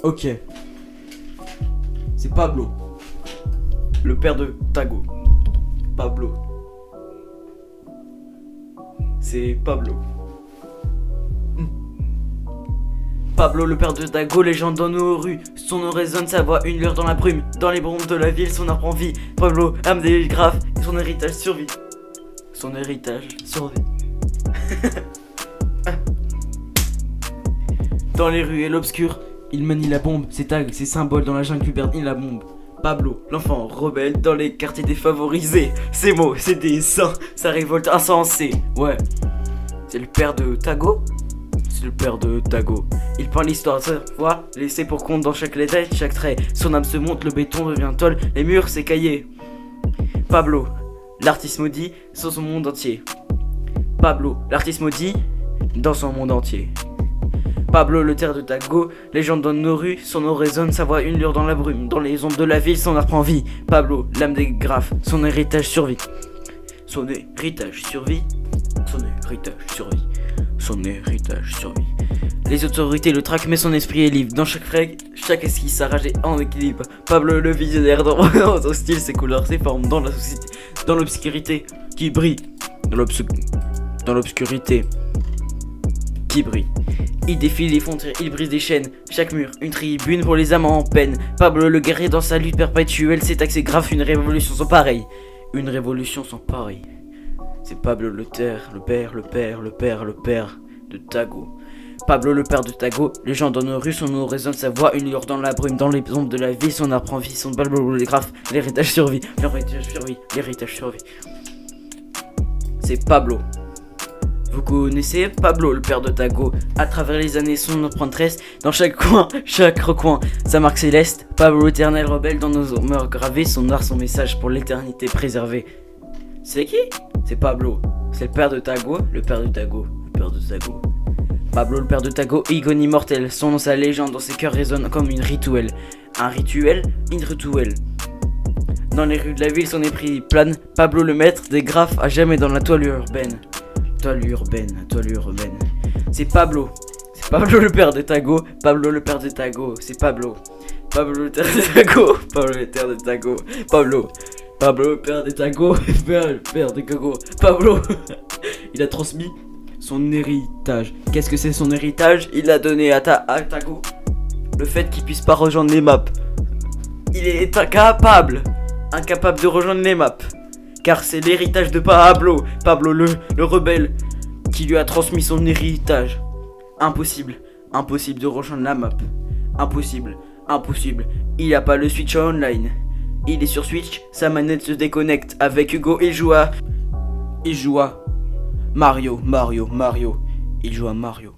Ok. C'est Pablo. Le père de Tago. Pablo. C'est Pablo. Pablo, le père de Tago, légende dans nos rues. Son nom résonne, sa voix une lueur dans la brume. Dans les brombes de la ville, son arbre en vie. Pablo, âme des graphes, et son héritage survit. Son héritage survit. Dans les rues et l'obscur, il manie la bombe. Ses tags, ses symboles dans la jungle lui bernit la bombe. Pablo, l'enfant rebelle dans les quartiers défavorisés. Ses mots, ses dessins, sa révolte insensée. Ouais, c'est le père de Tago. C'est le père de Tago. Il peint l'histoire de sa voix, laissé pour compte dans chaque lettre, chaque trait. Son âme se monte, le béton devient tôle, les murs s'écaillaient. Pablo, l'artiste maudit, sur son monde entier. Pablo, l'artiste maudit, dans son monde entier. Pablo, le terre de Tago, légende dans nos rues, son nom résonne, sa voix une lueur dans la brume. Dans les ombres de la ville, son art prend vie. Pablo, l'âme des graphes, son héritage survit. Son héritage survit. Son héritage survit. Son héritage survit. Les autorités le traquent mais son esprit est libre. Dans chaque frag, chaque esquisse s'arrache et en équilibre. Pablo le visionnaire dans son style, ses couleurs, ses formes dans la société. Dans l'obscurité qui brille. Dans l'obscurité qui brille. Il défie les frontières, il brise des chaînes. Chaque mur, une tribune pour les amants en peine. Pablo le guerrier dans sa lutte perpétuelle. C'est axé grave, une révolution sans pareil. Une révolution sans pareil. C'est Pablo le terre, le père de Tago. Pablo le père de Tago, les gens dans nos rues, son nom résonne, sa voix une lueur dans la brume. Dans les ombres de la vie, son art prend vie, son Pablo les graphes, l'héritage survit, l'héritage survit, l'héritage survit. C'est Pablo. Vous connaissez Pablo, le père de Tago. À travers les années, son empreinte reste dans chaque coin, chaque recoin. Sa marque céleste, Pablo éternel rebelle dans nos mœurs gravées. Son art, son message pour l'éternité préservée. C'est qui? C'est Pablo. C'est le père de Tago, le père de Tago, le père de Tago. Pablo, le père de Tago, icône immortel. Son nom, sa légende, dans ses cœurs résonne comme une rituel. Un rituel, une rituel. Dans les rues de la ville, son esprit plane. Pablo, le maître des graphes, à jamais dans la toile urbaine. Toile urbaine. C'est Pablo. C'est Pablo le père de Tago. Pablo le père de Tago. C'est Pablo. Pablo le père de Tago. Pablo le père de Tago. Pablo le père de Tago. Le père de Tago. Pablo. Il a transmis son héritage. Qu'est-ce que c'est son héritage? Il a donné à Tago le fait qu'il puisse pas rejoindre les maps. Il est incapable de rejoindre les maps. Car c'est l'héritage de Pablo. Pablo le rebelle qui lui a transmis son héritage. Impossible de rejoindre la map. Impossible. Il a pas le Switch online. Il est sur Switch, sa manette se déconnecte. Avec Hugo, il joue à Mario. Il joue à Mario.